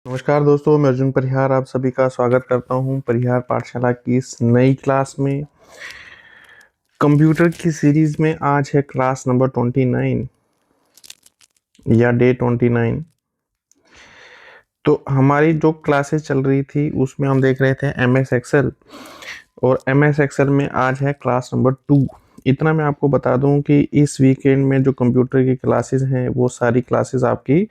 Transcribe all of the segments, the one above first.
नमस्कार दोस्तों, मैं अर्जुन परिहार आप सभी का स्वागत करता हूं परिहार पाठशाला की इस नई क्लास में। कंप्यूटर की सीरीज में आज है क्लास नंबर 29 या डे 29। तो हमारी जो क्लासेस चल रही थी उसमें हम देख रहे थे एमएस एक्सेल, और एमएस एक्सेल में आज है क्लास नंबर 2। इतना मैं आपको बता दूं कि इस वीकेंड में जो कंप्यूटर की क्लासेस हैं वो सारी क्लासेस आपकी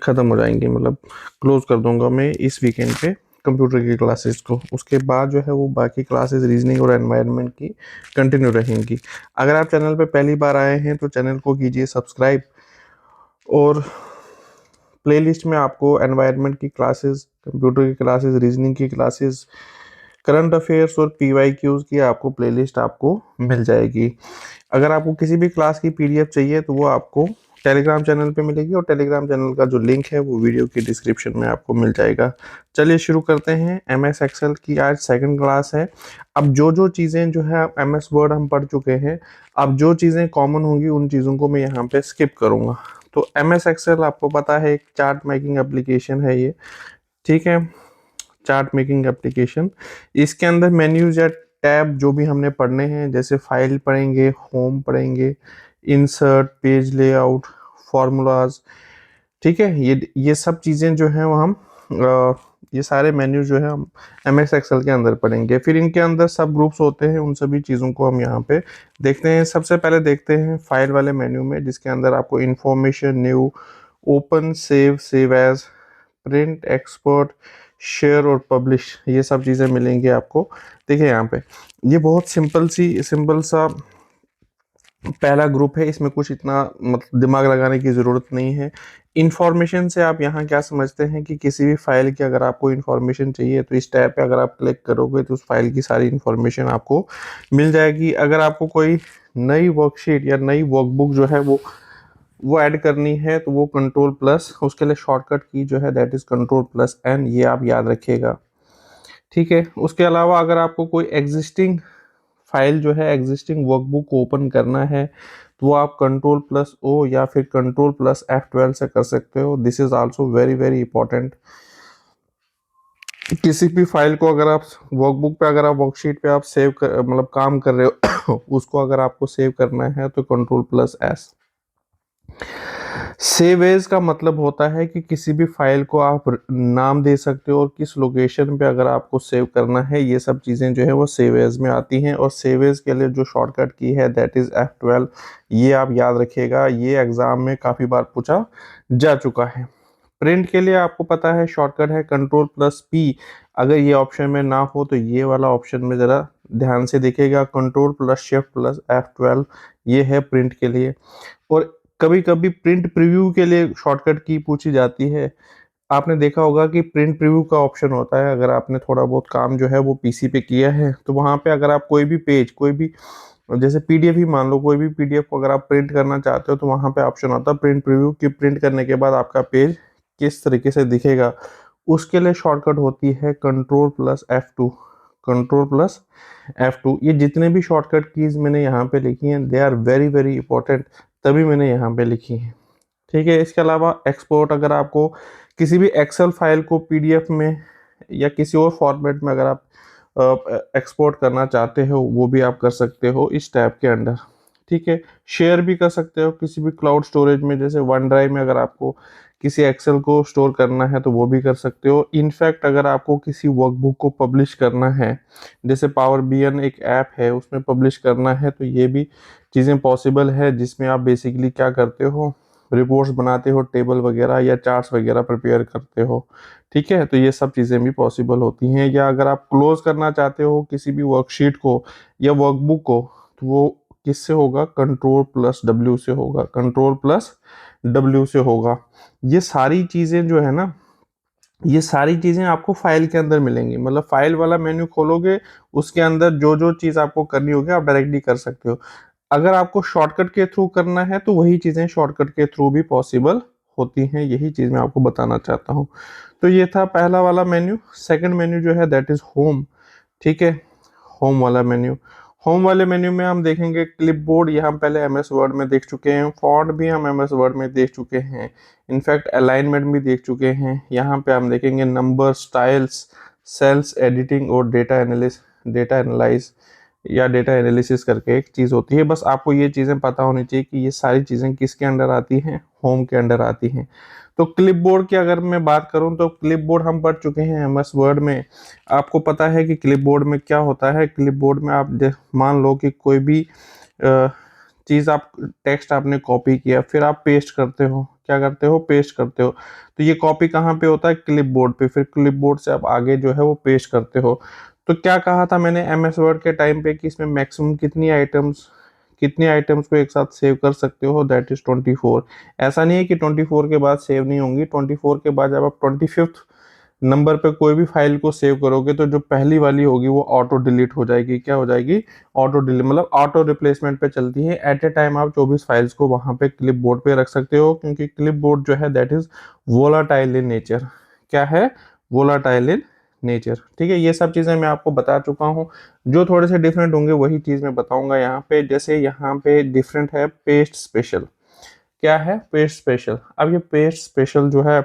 ख़त्म हो जाएंगी, मतलब क्लोज कर दूंगा मैं इस वीकेंड पे कंप्यूटर की क्लासेस को। उसके बाद जो है वो बाकी क्लासेस रीजनिंग और एनवायरनमेंट की कंटिन्यू रहेंगी। अगर आप चैनल पे पहली बार आए हैं तो चैनल को कीजिए सब्सक्राइब, और प्लेलिस्ट में आपको एनवायरनमेंट की क्लासेस, कंप्यूटर की क्लासेस, रीजनिंग की क्लासेस, करंट अफेयर्स और पीवाईक्यूज की आपको प्लेलिस्ट आपको मिल जाएगी। अगर आपको किसी भी क्लास की पीडीएफ चाहिए तो वो आपको टेलीग्राम चैनल पे मिलेगी, और टेलीग्राम चैनल का जो लिंक है वो वीडियो की डिस्क्रिप्शन में आपको मिल जाएगा। चलिए शुरू करते हैं। एमएस एक्सेल की आज सेकंड क्लास है। अब जो जो चीज़ें जो है एमएस वर्ड हम पढ़ चुके हैं, अब जो चीज़ें कॉमन होंगी उन चीज़ों को मैं यहाँ पे स्किप करूँगा। तो एमएस एक्सेल आपको पता है एक चार्ट मेकिंग एप्लीकेशन है ये, ठीक है। चार्ट मेकिंग एप्लीकेशन, इसके अंदर मेन्यूज या टैब जो भी हमने पढ़ने हैं, जैसे फाइल पढ़ेंगे, होम पढ़ेंगे, इंसर्ट, पेज लेआउट, फॉर्मूलाज, ठीक है। ये सब चीज़ें जो हैं वो हम ये सारे मेन्यू जो है हम एम एस एक्सेल के अंदर पढ़ेंगे। फिर इनके अंदर सब ग्रुप्स होते हैं, उन सभी चीज़ों को हम यहाँ पे देखते हैं। सबसे पहले देखते हैं फाइल वाले मेन्यू में, जिसके अंदर आपको information, new, open, save, save as, print, export, share और पब्लिश, ये सब चीज़ें मिलेंगी आपको। देखिए यहाँ पे ये बहुत सिंपल सा पहला ग्रुप है, इसमें कुछ इतना मतलब दिमाग लगाने की ज़रूरत नहीं है। इन्फॉर्मेशन से आप यहाँ क्या समझते हैं कि किसी भी फाइल की अगर आपको इन्फॉर्मेशन चाहिए तो इस टैब पे अगर आप क्लिक करोगे तो उस फाइल की सारी इन्फॉर्मेशन आपको मिल जाएगी। अगर आपको कोई नई वर्कशीट या नई वर्कबुक जो है वो ऐड करनी है तो वो कंट्रोल प्लस, उसके लिए शॉर्टकट की जो है that is control plus N, ये आप याद रखिएगा, ठीक है। उसके अलावा अगर आपको कोई एग्जिस्टिंग फाइल जो है, एग्जिस्टिंग वर्कबुक को ओपन करना है तो वो आप कंट्रोल प्लस ओ या फिर कंट्रोल प्लस F12 से कर सकते हो। This is also very very important. किसी भी फाइल को अगर आप वर्कबुक पे, अगर आप वर्कशीट पे आप सेव कर मतलब काम कर रहे हो उसको अगर आपको सेव करना है तो control plus S. Save as का मतलब होता है कि किसी भी फाइल को आप नाम दे सकते हो, और किस लोकेशन पे अगर आपको सेव करना है, ये सब चीज़ें जो है वो सेव एज में आती हैं। और सेव एज के लिए जो शॉर्टकट की है दैट इज़ F12, ये आप याद रखिएगा, ये एग्ज़ाम में काफ़ी बार पूछा जा चुका है। प्रिंट के लिए आपको पता है शॉर्टकट है कंट्रोल प्लस पी। अगर ये ऑप्शन में ना हो तो ये वाला ऑप्शन में ज़रा ध्यान से देखिएगा, control plus shift plus F12, ये है प्रिंट के लिए। और कभी कभी प्रिंट प्रीव्यू के लिए शॉर्टकट की पूछी जाती है। आपने देखा होगा कि प्रिंट प्रीव्यू का ऑप्शन होता है, अगर आपने थोड़ा बहुत काम जो है वो पीसी पे किया है तो वहाँ पे अगर आप कोई भी पेज, कोई भी जैसे पीडीएफ ही मान लो, कोई भी पीडीएफ को अगर आप प्रिंट करना चाहते हो तो वहाँ पे ऑप्शन आता है प्रिंट प्रीव्यू कि प्रिंट करने के बाद आपका पेज किस तरीके से दिखेगा। उसके लिए शॉर्टकट होती है control plus F2, control plus F2। ये जितने भी शॉर्टकट कीज मैंने यहाँ पे लिखी हैं they are very very important, तभी मैंने यहाँ पे लिखी है, ठीक है। इसके अलावा एक्सपोर्ट, अगर आपको किसी भी एक्सेल फाइल को पीडीएफ में या किसी और फॉर्मेट में अगर आप एक्सपोर्ट करना चाहते हो वो भी आप कर सकते हो इस टैब के अंडर, ठीक है। शेयर भी कर सकते हो किसी भी क्लाउड स्टोरेज में, जैसे वन ड्राइव में अगर आपको किसी एक्सेल को स्टोर करना है तो वो भी कर सकते हो। इनफैक्ट अगर आपको किसी वर्कबुक को पब्लिश करना है, जैसे पावर बीएन एक ऐप है उसमें पब्लिश करना है, तो ये भी चीज़ें पॉसिबल है, जिसमें आप बेसिकली क्या करते हो, रिपोर्ट्स बनाते हो, टेबल वगैरह या चार्ट्स वगैरह प्रिपेयर करते हो, ठीक है। तो ये सब चीज़ें भी पॉसिबल होती हैं। या अगर आप क्लोज करना चाहते हो किसी भी वर्कशीट को या वर्कबुक को तो वो किससे होगा, कंट्रोल प्लस डब्ल्यू से होगा, कंट्रोल प्लस डब्ल्यू से होगा। ये सारी चीज़ें जो है ना, ये सारी चीज़ें आपको फाइल के अंदर मिलेंगी, मतलब फाइल वाला मेन्यू खोलोगे उसके अंदर जो जो चीज़ आपको करनी होगी आप डायरेक्टली कर सकते हो। अगर आपको शॉर्टकट के थ्रू करना है तो वही चीज़ें शॉर्टकट के थ्रू भी पॉसिबल होती हैं, यही चीज़ मैं आपको बताना चाहता हूँ। तो ये था पहला वाला मेन्यू। सेकंड मेन्यू जो है दैट इज़ होम, ठीक है, होम वाला मेन्यू। होम वाले मेन्यू में हम देखेंगे क्लिपबोर्ड, ये हम पहले एमएस वर्ड में देख चुके हैं। फॉन्ट भी हम एमएस वर्ड में देख चुके हैं। इनफैक्ट अलाइनमेंट भी देख चुके हैं। यहाँ पे हम देखेंगे नंबर, स्टाइल्स, सेल्स एडिटिंग और डेटा एनालाइज या डेटा एनालिसिस करके एक चीज़ होती है। बस आपको ये चीज़ें पता होनी चाहिए कि ये सारी चीज़ें किसके अंडर आती हैं, होम के अंडर आती हैं। तो क्लिपबोर्ड की अगर मैं बात करूं तो क्लिपबोर्ड हम पढ़ चुके हैं एमएस वर्ड में। आपको पता है कि क्लिपबोर्ड में क्या होता है। क्लिपबोर्ड में आप मान लो कि कोई भी चीज़, आप टेक्स्ट आपने कॉपी किया, फिर आप पेस्ट करते हो। क्या करते हो? पेस्ट करते हो। तो ये कॉपी कहाँ पे होता है? क्लिपबोर्ड पे। फिर क्लिपबोर्ड से आप आगे जो है वो पेस्ट करते हो। तो क्या कहा था मैंने एमएस वर्ड के टाइम पे कि इसमें मैक्सिमम कितनी आइटम्स को एक साथ सेव कर सकते हो? That is 24। ऐसा नहीं है कि 24 के बाद सेव नहीं होंगी। 24 के बाद जब आप 25th नंबर पे कोई भी फाइल को सेव करोगे तो जो पहली वाली होगी वो ऑटो डिलीट हो जाएगी। क्या हो जाएगी? ऑटो डिलीट, मतलब ऑटो रिप्लेसमेंट पे चलती है। एट ए टाइम आप 24 फाइल्स को वहां पे क्लिप बोर्ड पे रख सकते हो, क्योंकि क्लिप बोर्ड जो है that is volatile in nature. क्या है? Volatile in nature. ठीक है, ये सब चीजें मैं आपको बता चुका हूँ। जो थोड़े से डिफरेंट होंगे वही चीज मैं बताऊंगा यहाँ पे। जैसे यहाँ पे डिफरेंट है पेस्ट स्पेशल। क्या है? Paste special. अब ये पेस्ट स्पेशल जो है,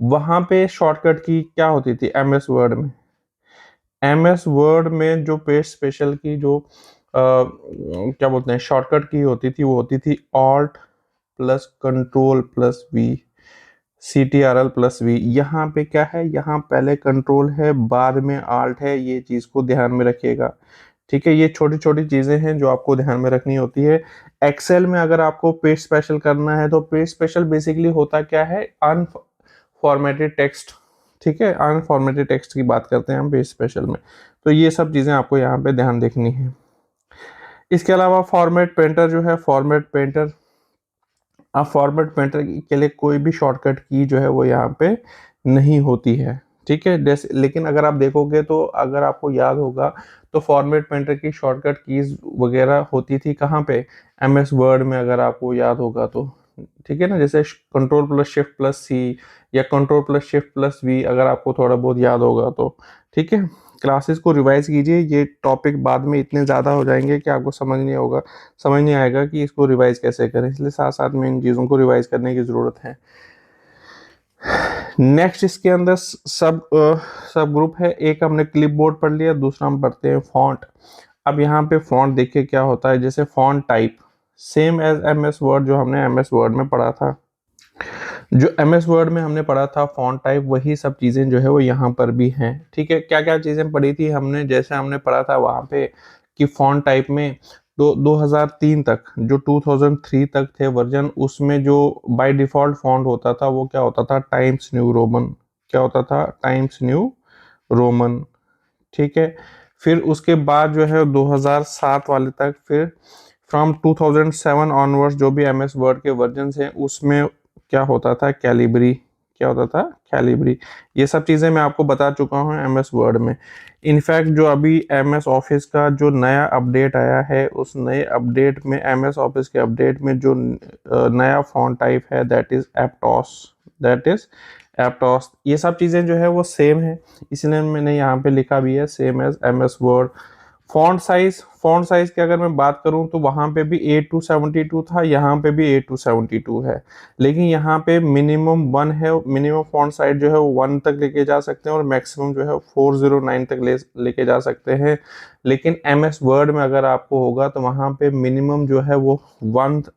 वहां पे शॉर्टकट की क्या होती थी एमएस वर्ड में? एमएस वर्ड में जो पेस्ट स्पेशल की जो क्या बोलते हैं शॉर्टकट की होती थी, वो होती थी alt plus control plus V, CTRL+V। यहाँ पे क्या है? यहाँ पहले कंट्रोल है, बाद में आल्ट है। ये चीज को ध्यान में रखिएगा। ठीक है, ये छोटी छोटी चीजें हैं जो आपको ध्यान में रखनी होती है। एक्सेल में अगर आपको पेस्ट स्पेशल करना है तो पेस्ट स्पेशल बेसिकली होता क्या है? Unformatted text. ठीक है, अनफॉर्मेटेड टेक्स्ट की बात करते हैं हम पेस्ट स्पेशल में। तो ये सब चीजें आपको यहाँ पे ध्यान देखनी है। इसके अलावा फॉर्मेट पेंटर जो है, फॉर्मेट पेंटर, अब फॉर्मेट पेंटर के लिए कोई भी शॉर्टकट की जो है वो यहाँ पे नहीं होती है। ठीक है, जैसे लेकिन अगर आप देखोगे तो अगर आपको याद होगा तो फॉर्मेट पेंटर की शॉर्टकट कीज वगैरह होती थी कहाँ पे? एमएस वर्ड में, अगर आपको याद होगा तो। ठीक है ना, जैसे कंट्रोल+Shift+C या कंट्रोल+Shift+V, अगर आपको थोड़ा बहुत याद होगा तो। ठीक है, क्लासेस को रिवाइज कीजिए। ये टॉपिक बाद में इतने ज़्यादा हो जाएंगे कि आपको समझ नहीं आएगा कि इसको रिवाइज कैसे करें, इसलिए साथ साथ में इन चीज़ों को रिवाइज करने की ज़रूरत है। नेक्स्ट इसके अंदर सब ग्रुप है। एक हमने क्लिपबोर्ड पढ़ लिया, दूसरा हम पढ़ते हैं फॉन्ट। अब यहाँ पे फॉन्ट देखिए क्या होता है। जैसे font type same as MS Word, जो हमने एमएस वर्ड में पढ़ा था, फॉन्ट टाइप, वही सब चीज़ें जो है वो यहाँ पर भी हैं। ठीक है, क्या क्या चीज़ें पढ़ी थी हमने? जैसे हमने पढ़ा था वहाँ पे कि फॉन्ट टाइप में 2003 तक, जो 2003 तक थे वर्जन, उसमें जो बाय डिफॉल्ट फॉन्ट होता था वो क्या होता था? Times new Roman. क्या होता था? Times new Roman. ठीक है, फिर उसके बाद जो है 2007 वाले तक, फिर फ्रॉम 2007 ऑनवर्ड्स जो भी एमएस वर्ड के वर्जन हैं उसमें क्या होता था? कैलिब्री। क्या होता था? कैलिब्री। ये सब चीज़ें मैं आपको बता चुका हूँ एमएस वर्ड में। इनफैक्ट जो अभी एमएस ऑफिस का जो नया अपडेट आया है, उस नए अपडेट में, एमएस ऑफिस के अपडेट में जो नया फॉन्ट टाइप है दैट इज एप्टॉस। ये सब चीज़ें जो है वो सेम है, इसलिए मैंने यहाँ पे लिखा भी है same as MS Word. Font size की अगर मैं बात करूं तो वहां पे भी 8 to 72 था, यहाँ पे भी 8 to 72 है। लेकिन यहाँ पे मिनिमम 1 है। मिनिमम फॉन्ट साइज जो है वो 1 तक लेके जा सकते हैं और मैक्सिमम जो है 409 तक लेके जा सकते हैं। लेकिन एमएस वर्ड में अगर आपको होगा तो वहाँ पे मिनिमम जो है वो 1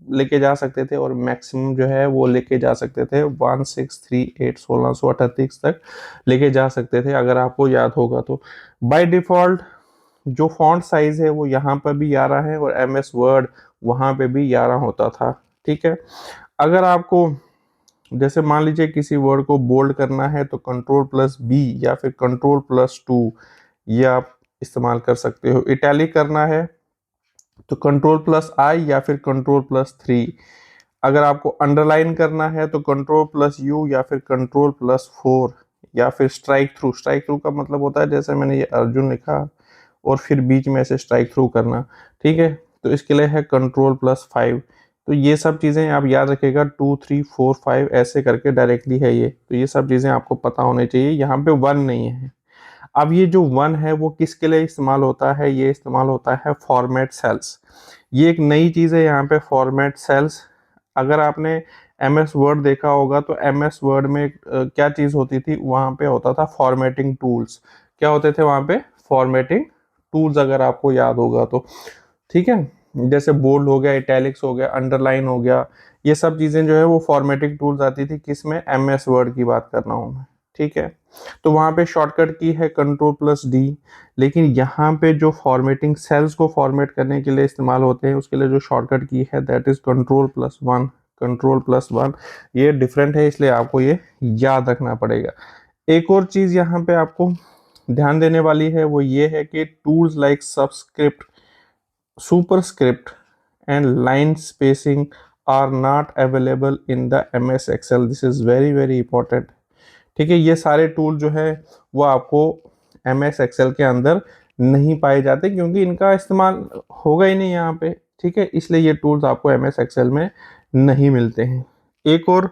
लेके जा सकते थे और मैक्सिमम जो है वो लेके जा सकते थे 1638 तक लेके जा सकते थे, अगर आपको याद होगा तो। बाय डिफॉल्ट जो फॉन्ट साइज है वो यहाँ पर भी 11 है और एमएस वर्ड वहाँ पे भी 11 होता था। ठीक है, अगर आपको जैसे मान लीजिए किसी वर्ड को बोल्ड करना है तो कंट्रोल+B या फिर कंट्रोल+2 ये आप इस्तेमाल कर सकते हो। इटैलिक करना है तो कंट्रोल+I या फिर कंट्रोल+3। अगर आपको अंडरलाइन करना है तो कंट्रोल+U या फिर कंट्रोल+4 या फिर स्ट्राइक थ्रू का मतलब होता है जैसे मैंने ये अर्जुन लिखा और फिर बीच में ऐसे स्ट्राइक थ्रू करना। ठीक है, तो इसके लिए है कंट्रोल+5। तो ये सब चीज़ें आप याद रखिएगा, 2 3 4 5 ऐसे करके डायरेक्टली है ये। तो ये सब चीज़ें आपको पता होनी चाहिए। यहाँ पे 1 नहीं है। अब ये जो 1 है वो किसके लिए इस्तेमाल होता है, ये इस्तेमाल होता है फॉर्मेट सेल्स। ये एक नई चीज़ है यहाँ पे फॉर्मेट सेल्स। अगर आपने एमएस वर्ड देखा होगा तो एमएस वर्ड में क्या चीज़ होती थी, वहाँ पे होता था फॉर्मेटिंग टूल्स। क्या होते थे वहाँ पे, फॉर्मेटिंग टूल्स, अगर आपको याद होगा तो। ठीक है, जैसे बोल्ड हो गया, इटैलिक्स हो गया, अंडरलाइन हो गया, ये सब चीज़ें जो है वो फॉर्मेटिंग टूल्स आती थी किसमें, एमएस वर्ड की बात कर रहा हूँ मैं। ठीक है, तो वहाँ पे शॉर्टकट की है कंट्रोल+D। लेकिन यहाँ पे जो फॉर्मेटिंग सेल्स को फॉर्मेट करने के लिए इस्तेमाल होते हैं, उसके लिए जो शॉर्टकट की है दैट इज कंट्रोल+1। कंट्रोल+1 ये डिफरेंट है, इसलिए आपको ये याद रखना पड़ेगा। एक और चीज़ यहाँ पे आपको ध्यान देने वाली है वो ये है कि tools like subscript, superscript and line spacing are not available in the MS Excel. This is very very important. ठीक है, ये सारे टूल जो है वो आपको MS Excel के अंदर नहीं पाए जाते, क्योंकि इनका इस्तेमाल होगा ही नहीं यहाँ पे। ठीक है, इसलिए ये टूल्स आपको MS Excel में नहीं मिलते हैं। एक और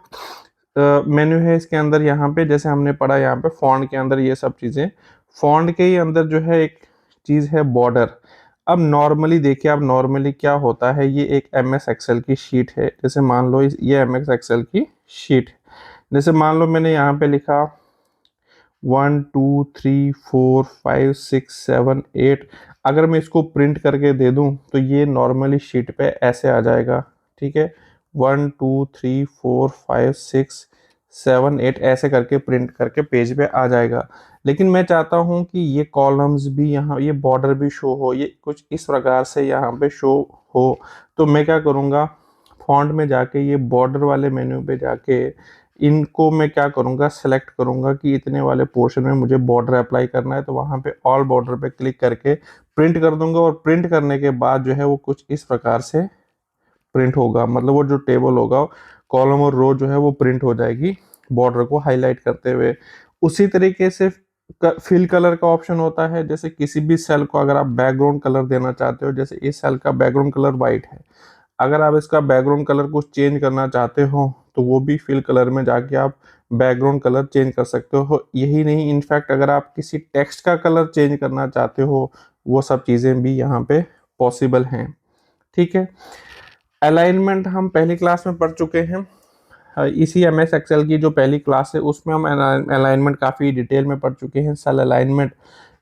मेन्यू है इसके अंदर, यहाँ पे जैसे हमने पढ़ा यहाँ पे फॉन्ट के अंदर ये सब चीज़ें, फॉन्ट के ही अंदर जो है एक चीज़ है बॉर्डर। अब नॉर्मली देखिए, अब नॉर्मली क्या होता है, ये एक MS Excel की शीट है। जैसे मान लो ये MS Excel की शीट है। जैसे मान लो मैंने यहाँ पे लिखा 1 2 3 4 5 6 7 8। अगर मैं इसको प्रिंट करके दे दूँ तो ये नॉर्मली शीट पे ऐसे आ जाएगा। ठीक है, 1 2 3 4 5 6 7 8 ऐसे करके प्रिंट करके पेज पे आ जाएगा। लेकिन मैं चाहता हूँ कि ये कॉलम्स भी यहाँ, ये बॉर्डर भी शो हो, ये कुछ इस प्रकार से यहाँ पे शो हो। तो मैं क्या करूँगा, फॉन्ट में जाके ये बॉर्डर वाले मेन्यू पे जाके इनको मैं क्या करूँगा, सेलेक्ट करूँगा कि इतने वाले पोर्शन में मुझे बॉर्डर अप्लाई करना है। तो वहाँ पे ऑल बॉर्डर पे क्लिक करके प्रिंट कर दूंगा, और प्रिंट करने के बाद जो है वो कुछ इस प्रकार से प्रिंट होगा। मतलब वो जो टेबल होगा, कॉलम और रो जो है वो प्रिंट हो जाएगी बॉर्डर को हाईलाइट करते हुए। उसी तरीके से फिल कलर का ऑप्शन होता है। जैसे किसी भी सेल को अगर आप बैकग्राउंड कलर देना चाहते हो, जैसे इस सेल का बैकग्राउंड कलर वाइट है, अगर आप इसका बैकग्राउंड कलर को चेंज करना चाहते हो तो वो भी फिल कलर में जाके आप बैकग्राउंड कलर चेंज कर सकते हो। यही नहीं, इनफैक्ट अगर आप किसी टेक्स्ट का कलर चेंज करना चाहते हो, वो सब चीज़ें भी यहाँ पे पॉसिबल हैं। ठीक है, अलाइनमेंट हम पहली क्लास में पढ़ चुके हैं। इसी MS Excel की जो पहली क्लास है उसमें हम अलाइनमेंट काफ़ी डिटेल में पढ़ चुके हैं। सेल अलाइनमेंट,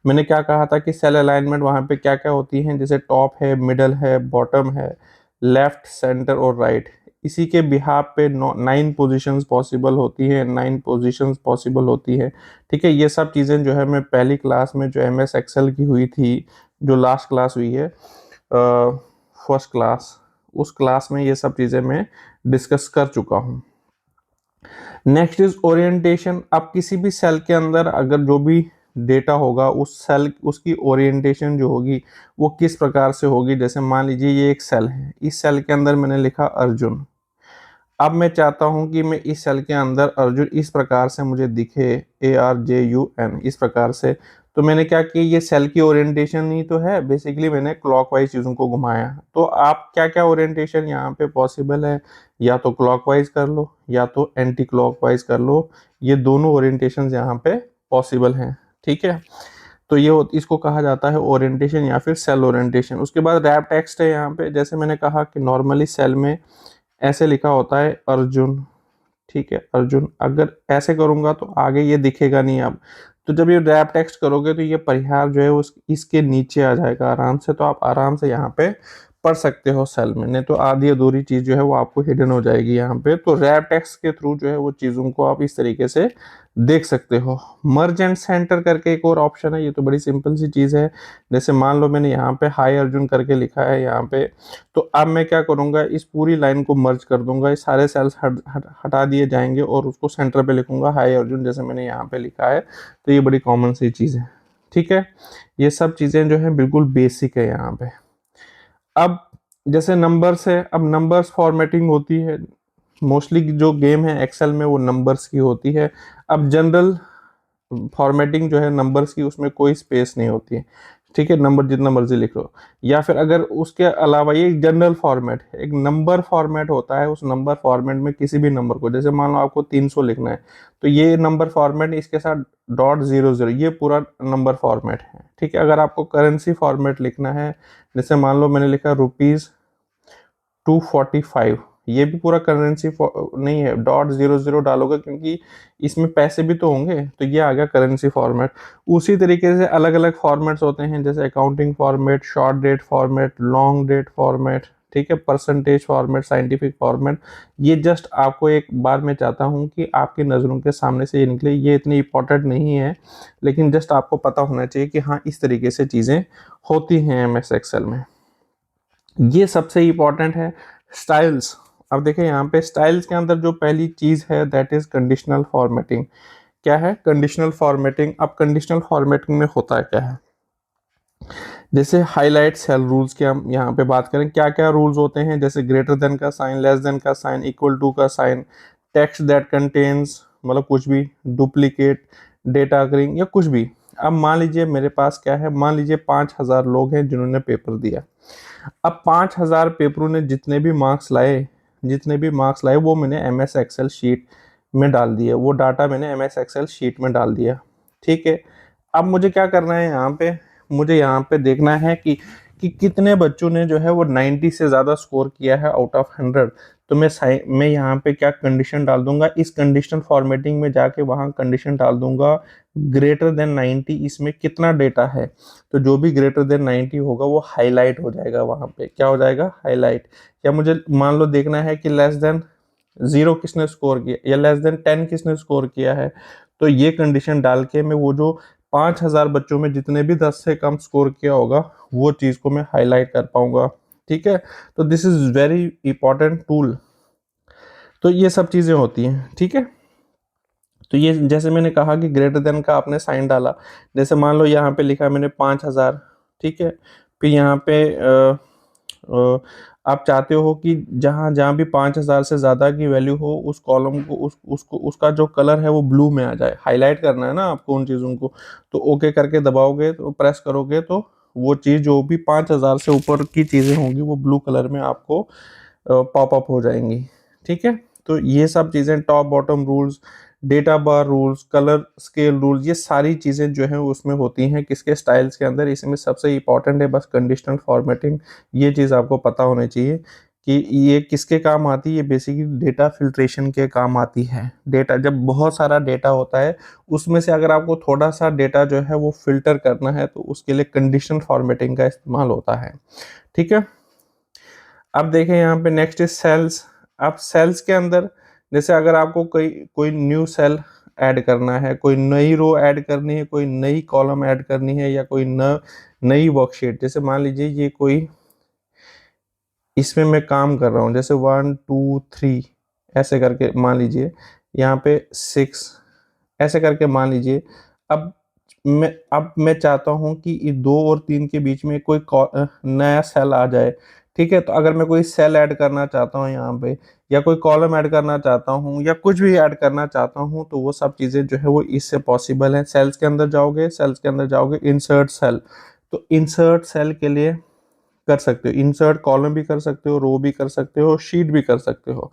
मैंने क्या कहा था कि सेल अलाइनमेंट वहाँ पे क्या क्या होती हैं, जैसे टॉप है, मिडल है, बॉटम है, लेफ्ट, सेंटर और राइट। इसी के बिहाफ पे 9 पोजीशंस पॉसिबल होती हैं, 9 पोजीशंस पॉसिबल होती है। ठीक है, ये सब चीज़ें जो है मैं पहली क्लास में जो MS Excel की हुई थी, जो लास्ट क्लास हुई है फर्स्ट क्लास, उस क्लास में ये सब चीज़ें मैं डिस्कस कर चुका हूँ। Next is orientation. अब किसी भी सेल के अंदर अगर जो भी डेटा होगा, उस सेल उसकी ओरिएंटेशन जो होगी वो किस प्रकार से होगी। जैसे मान लीजिए ये एक सेल है, इस सेल के अंदर मैंने लिखा अर्जुन। अब मैं चाहता हूं कि मैं इस सेल के अंदर अर्जुन इस प्रकार से मुझे दिखे, ARJUN इस प्रकार से। तो मैंने क्या किया, ये सेल की ओरिएंटेशन ही तो है, बेसिकली मैंने क्लॉकवाइज चीज़ों को घुमाया। तो आप क्या क्या ओरिएंटेशन यहाँ पे पॉसिबल है, या तो क्लॉकवाइज कर लो या तो एंटी क्लॉकवाइज कर लो, ये दोनों ओरिएंटेशन यहाँ पे पॉसिबल हैं। ठीक है, तो ये इसको कहा जाता है ओरिएंटेशन या फिर सेल ओरिएंटेशन। उसके बाद रैप टेक्स्ट है यहाँ पे। जैसे मैंने कहा कि नॉर्मली सेल में ऐसे लिखा होता है अर्जुन। ठीक है, अर्जुन अगर ऐसे करूंगा तो आगे ये दिखेगा नहीं अब। तो जब ये रैप टेक्स्ट करोगे तो ये परिहार जो है उस इसके नीचे आ जाएगा आराम से। तो आप आराम से यहाँ पे पढ़ सकते हो सेल में, नहीं तो आधी अधूरी चीज़ जो है वो आपको हिडन हो जाएगी यहाँ पे। तो रैप टेक्स्ट के थ्रू जो है वो चीज़ों को आप इस तरीके से देख सकते हो। मर्ज एंड सेंटर करके एक और ऑप्शन है, ये तो बड़ी सिंपल सी चीज़ है। जैसे मान लो मैंने यहाँ पे हाई अर्जुन करके लिखा है यहाँ पे, तो अब मैं क्या करूँगा, इस पूरी लाइन को मर्ज कर दूंगा, ये सारे सेल्स हटा दिए जाएंगे और उसको सेंटर पे लिखूंगा हाई अर्जुन, जैसे मैंने यहाँ पे लिखा है। तो ये बड़ी कॉमन सी चीज़ है। ठीक है, ये सब चीज़ें जो है बिल्कुल बेसिक है यहाँ पे। अब जैसे नंबर्स है, अब नंबर्स फॉर्मेटिंग होती है मोस्टली, जो गेम है एक्सेल में वो नंबर्स की होती है। अब जनरल फॉर्मेटिंग जो है नंबर्स की, उसमें कोई स्पेस नहीं होती है। ठीक है, नंबर जितना मर्जी लिख लो। या फिर अगर उसके अलावा ये जनरल फॉर्मेट है, एक नंबर फॉर्मेट होता है, उस नंबर फॉर्मेट में किसी भी नंबर को, जैसे मान लो आपको 300 लिखना है, तो ये नंबर फॉर्मेट इसके साथ .00 ये पूरा नंबर फॉर्मेट है। ठीक है, अगर आपको करेंसी फॉर्मेट लिखना है, जैसे मान लो मैंने लिखा ₹245, ये भी पूरा करेंसी नहीं है, .00 डालोगे क्योंकि इसमें पैसे भी तो होंगे, तो ये आ गया करेंसी फॉर्मेट। उसी तरीके से अलग अलग फॉर्मेट्स होते हैं, जैसे accounting format, short date format, long date format, ठीक है, परसेंटेज फॉर्मेट, साइंटिफिक फॉर्मेट। ये जस्ट आपको एक बार मैं चाहता हूँ कि आपकी नज़रों के सामने से ये निकले, ये इतनी इंपॉर्टेंट नहीं है, लेकिन जस्ट आपको पता होना चाहिए कि हाँ इस तरीके से चीज़ें होती हैं MS एक्सेल में। ये सबसे इंपॉर्टेंट है। स्टाइल्स, अब देखिए यहाँ पे स्टाइल्स के अंदर जो पहली चीज़ है दैट इज़ कंडीशनल फॉर्मेटिंग। क्या है कंडीशनल फॉर्मेटिंग? अब कंडीशनल फॉर्मेटिंग में होता है क्या है, जैसे हाईलाइट सेल रूल्स की हम यहाँ पे बात करें, क्या क्या रूल्स होते हैं, जैसे ग्रेटर देन का साइन, लेस देन का साइन, इक्वल टू का साइन, टेक्स्ट दैट कंटेन्स, मतलब कुछ भी, डुप्लीकेट, डेटा अग्रिंग या कुछ भी। अब मान लीजिए मेरे पास क्या है, मान लीजिए 5000 लोग हैं जिन्होंने पेपर दिया। अब 5000 पेपरों ने जितने भी मार्क्स लाए वो मैंने MS एक्सेल शीट में डाल दिया, वो डाटा मैंने MS एक्सेल शीट में डाल दिया। ठीक है, अब मुझे क्या करना है यहाँ पे, मुझे यहाँ पे देखना है कि कितने बच्चों ने जो है वो 90 से ज़्यादा स्कोर किया है आउट ऑफ 100। तो मैं यहाँ पे क्या कंडीशन डाल दूंगा, इस कंडीशनल फॉर्मेटिंग में जाके वहाँ कंडीशन डाल दूंगा ग्रेटर देन 90, इसमें कितना डेटा है, तो जो भी ग्रेटर देन 90 होगा वो हाईलाइट हो जाएगा, वहाँ पे क्या हो जाएगा, हाईलाइट। या मुझे मान लो देखना है कि लेस देन 0 किसने स्कोर किया या लेस देन 10 किसने स्कोर किया है, तो ये कंडीशन डाल के मैं वो जो 5000 बच्चों में जितने भी 10 से कम स्कोर किया होगा वो चीज़ को मैं हाईलाइट कर पाऊंगा। ठीक है, तो this is very important tool. तो ये सब चीज़ें होती हैं। ठीक है, तो ये जैसे मैंने कहा कि ग्रेटर देन का आपने साइन डाला, जैसे मान लो यहाँ पे लिखा है मैंने 5000। ठीक है, फिर यहाँ पे अ, आप चाहते हो कि जहाँ जहाँ भी 5000 से ज़्यादा की वैल्यू हो उस कॉलम को उसका जो कलर है वो ब्लू में आ जाए, हाईलाइट करना है ना आपको उन चीज़ों को। तो ओके करके दबाओगे तो प्रेस करोगे तो वो चीज़ जो भी 5000 से ऊपर की चीज़ें होंगी वो ब्लू कलर में आपको पॉप अप हो जाएंगी। ठीक है, तो ये सब चीज़ें, टॉप बॉटम रूल्स, डेटा बार रूल्स, कलर स्केल रूल्स, ये सारी चीज़ें जो हैं उसमें होती हैं किसके, स्टाइल्स के अंदर। इसमें सबसे इंपॉर्टेंट है बस कंडीशनल फॉर्मेटिंग। ये चीज़ आपको पता होनी चाहिए कि ये किसके काम आती है, ये बेसिकली डेटा फिल्ट्रेशन के काम आती है। डेटा जब बहुत सारा डेटा होता है उसमें से अगर आपको थोड़ा सा डेटा जो है वो फिल्टर करना है तो उसके लिए कंडीशनल फॉर्मेटिंग का इस्तेमाल होता है। ठीक है, अब देखें यहाँ पे नेक्स्ट इज सेल्स। अब सेल्स के अंदर जैसे अगर आपको कोई कोई न्यू सेल ऐड करना है, कोई नई रो ऐड करनी है, कोई नई कॉलम ऐड करनी है, या कोई नई वर्कशीट, जैसे मान लीजिए ये कोई, इसमें मैं काम कर रहा हूँ, जैसे 1 2 3 ऐसे करके मान लीजिए, यहाँ पे 6 ऐसे करके मान लीजिए। अब मैं चाहता हूँ कि 2 और 3 के बीच में कोई नया सेल आ जाए। ठीक है, तो अगर मैं कोई सेल ऐड करना चाहता हूँ यहाँ पे, या कोई कॉलम ऐड करना चाहता हूँ, या कुछ भी ऐड करना चाहता हूँ, तो वो सब चीज़ें जो है वो इससे पॉसिबल है। सेल्स के अंदर जाओगे, सेल्स के अंदर जाओगे, इंसर्ट सेल, तो इंसर्ट सेल के लिए कर सकते हो, इंसर्ट कॉलम भी कर सकते हो, रो भी कर सकते हो, शीट भी कर सकते हो।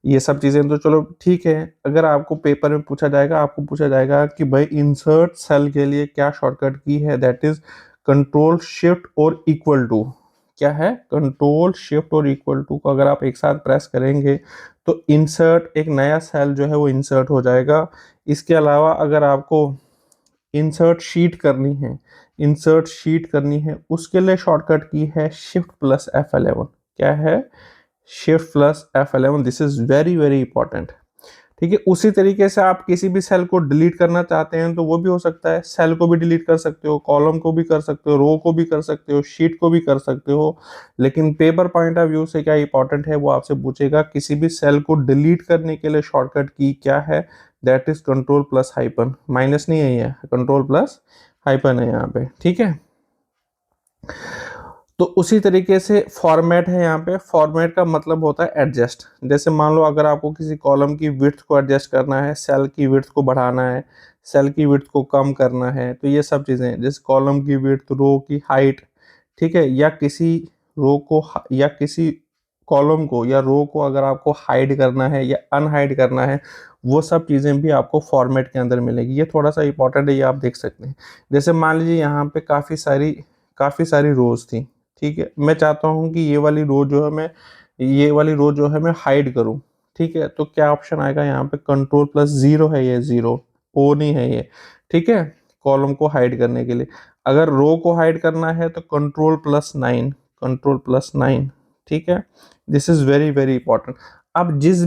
ये सब चीज़ें तो चलो ठीक है। अगर आपको पेपर में पूछा जाएगा, आपको पूछा जाएगा कि भाई इंसर्ट सेल के लिए क्या शॉर्टकट की है, दैट इज कंट्रोल शिफ्ट और इक्वल टू। क्या है, कंट्रोल शिफ्ट और इक्वल टू को अगर आप एक साथ प्रेस करेंगे तो इंसर्ट, एक नया सेल जो है वो इंसर्ट हो जाएगा। इसके अलावा अगर आपको इंसर्ट शीट करनी है उसके लिए शॉर्टकट की है शिफ्ट प्लस F11। क्या है, shift plus F11। This is very very important. ठीक है, उसी तरीके से आप किसी भी सेल को डिलीट करना चाहते हैं तो वो भी हो सकता है, सेल को भी डिलीट कर सकते हो, कॉलम को भी कर सकते हो, रो को भी कर सकते हो, शीट को भी कर सकते हो। लेकिन पेपर पॉइंट ऑफ व्यू से क्या इंपॉर्टेंट है, वो आपसे पूछेगा किसी भी सेल को डिलीट करने के लिए शॉर्टकट की क्या है, that is control plus hyphen, minus नहीं है, ये कंट्रोल प्लस हाइपन है यहाँ पे। ठीक है, तो उसी तरीके से फॉर्मेट है, यहाँ पे फॉर्मेट का मतलब होता है एडजस्ट। जैसे मान लो अगर आपको किसी कॉलम की विड्थ को एडजस्ट करना है, सेल की विड्थ को बढ़ाना है, सेल की विड्थ को कम करना है, तो ये सब चीज़ें, जैसे कॉलम की विड्थ, रो की हाइट, ठीक है, या किसी रो को या किसी कॉलम को या रो को अगर आपको हाइड करना है या अनहाइड करना है, वो सब चीज़ें भी आपको फॉर्मेट के अंदर मिलेगी। ये थोड़ा सा इंपॉर्टेंट है, ये आप देख सकते हैं। जैसे मान लीजिए यहाँ पे काफ़ी सारी रोज थी, ठीक है, मैं चाहता हूँ कि ये वाली रो जो है मैं हाइड करूँ, ठीक है, तो क्या ऑप्शन आएगा यहाँ पे, कंट्रोल+0 है, ये जीरो, ओ नहीं है ये, ठीक है, कॉलम को हाइड करने के लिए। अगर रो को हाइड करना है तो कंट्रोल+9, कंट्रोल+9, ठीक है। This is very very important. अब जिस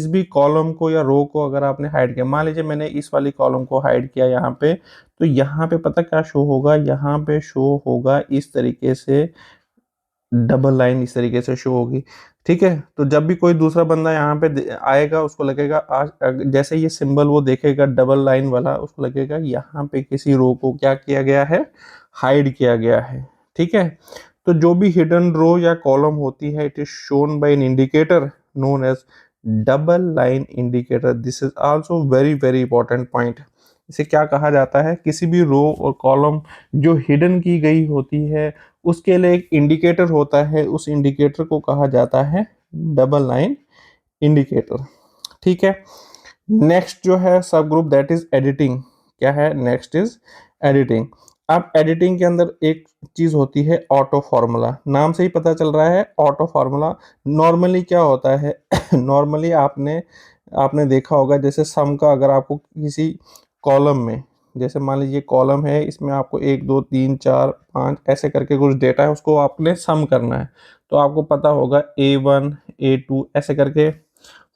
भी कॉलम को या रो को अगर आपने हाइड किया, मान लीजिए मैंने इस वाली कॉलम को हाइड किया यहाँ पे, तो यहाँ पे पता क्या शो होगा, यहाँ पे शो होगा इस तरीके से, डबल लाइन इस तरीके से शो होगी, ठीक है। तो जब भी कोई दूसरा बंदा यहाँ पे आएगा, उसको लगेगा जैसे ये सिंबल वो देखेगा डबल लाइन वाला, उसको लगेगा यहाँ पे किसी रो को क्या किया गया है, हाइड किया गया है, ठीक है। तो जो भी हिडन रो या कॉलम होती है, it is shown by an indicator known as double line indicator. This is also very very important point. इसे क्या कहा जाता है, किसी भी रो और कॉलम जो हिडन की गई होती है, उसके लिए एक इंडिकेटर होता है, उस इंडिकेटर को कहा जाता है डबल लाइन इंडिकेटर, ठीक है। नेक्स्ट जो है सब ग्रुप, दैट इज एडिटिंग। क्या है, नेक्स्ट इज एडिटिंग। अब एडिटिंग के अंदर एक चीज होती है ऑटो फॉर्मूला, नाम से ही पता चल रहा है ऑटो फॉर्मूला। नॉर्मली क्या होता है नॉर्मली आपने आपने देखा होगा, जैसे सम का अगर आपको किसी कॉलम में, जैसे मान लीजिए कॉलम है, इसमें आपको 1 2 3 4 5 ऐसे करके कुछ डेटा है, उसको आपने सम करना है, तो आपको पता होगा A1 A2 ऐसे करके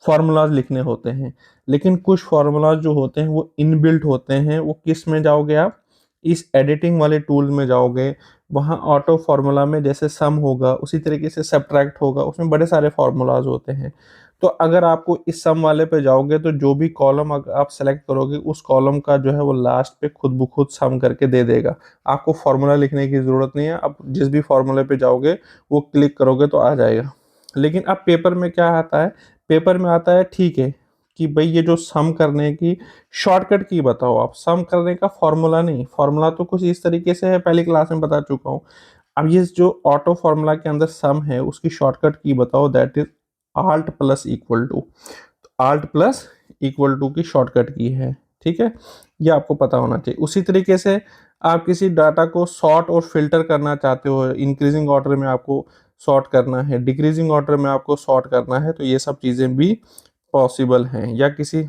फार्मूलाज लिखने होते हैं। लेकिन कुछ फार्मूलाज जो होते हैं वो इनबिल्ट होते हैं, वो किस में जाओगे आप, इस एडिटिंग वाले टूल में जाओगे, वहाँ ऑटो फार्मूला में जैसे सम होगा उसी तरीके से सब्ट्रैक्ट होगा, उसमें बड़े सारे फार्मूलाज होते हैं। तो अगर आपको इस सम वाले पे जाओगे, तो जो भी कॉलम आप सेलेक्ट करोगे, उस कॉलम का जो है वो लास्ट पे खुद ब खुद सम करके दे देगा। आपको फार्मूला लिखने की ज़रूरत नहीं है, आप जिस भी फार्मूले पे जाओगे वो क्लिक करोगे तो आ जाएगा। लेकिन अब पेपर में क्या आता है, पेपर में आता है, ठीक है, कि भाई ये जो सम करने की शॉर्टकट की बताओ, आप सम करने का फॉर्मूला नहीं, फॉर्मूला तो कुछ इस तरीके से है, पहली क्लास में बता चुका हूँ। अब ये जो ऑटो फॉर्मूला के अंदर सम है, उसकी शॉर्टकट की बताओ, दैट इज Alt+=, Alt+= की शॉर्टकट की है, ठीक है, ये आपको पता होना चाहिए। उसी तरीके से आप किसी डाटा को सॉर्ट और फिल्टर करना चाहते हो, इंक्रीजिंग ऑर्डर में आपको सॉर्ट करना है, डिक्रीजिंग ऑर्डर में आपको सॉर्ट करना है, तो ये सब चीज़ें भी पॉसिबल हैं। या किसी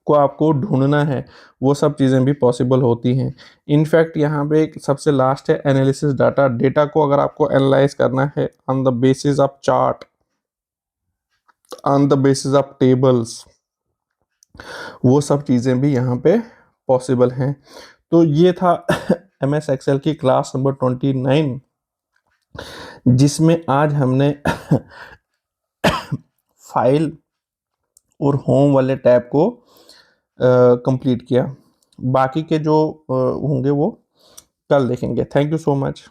को आपको ढूंढना है, वो सब चीज़ें भी पॉसिबल होती हैं। इनफैक्ट यहाँ पे एक सबसे लास्ट है एनालिसिस डाटा। डेटा को अगर आपको एनालाइज करना है on the basis of chart, on the basis of tables, वो सब चीज़ें भी यहाँ पे पॉसिबल हैं। तो ये था MS एक्सेल की क्लास नंबर 29, जिसमें आज हमने फाइल और होम वाले टैब को कंप्लीट किया। बाकी के जो होंगे वो कल देखेंगे। Thank you so much.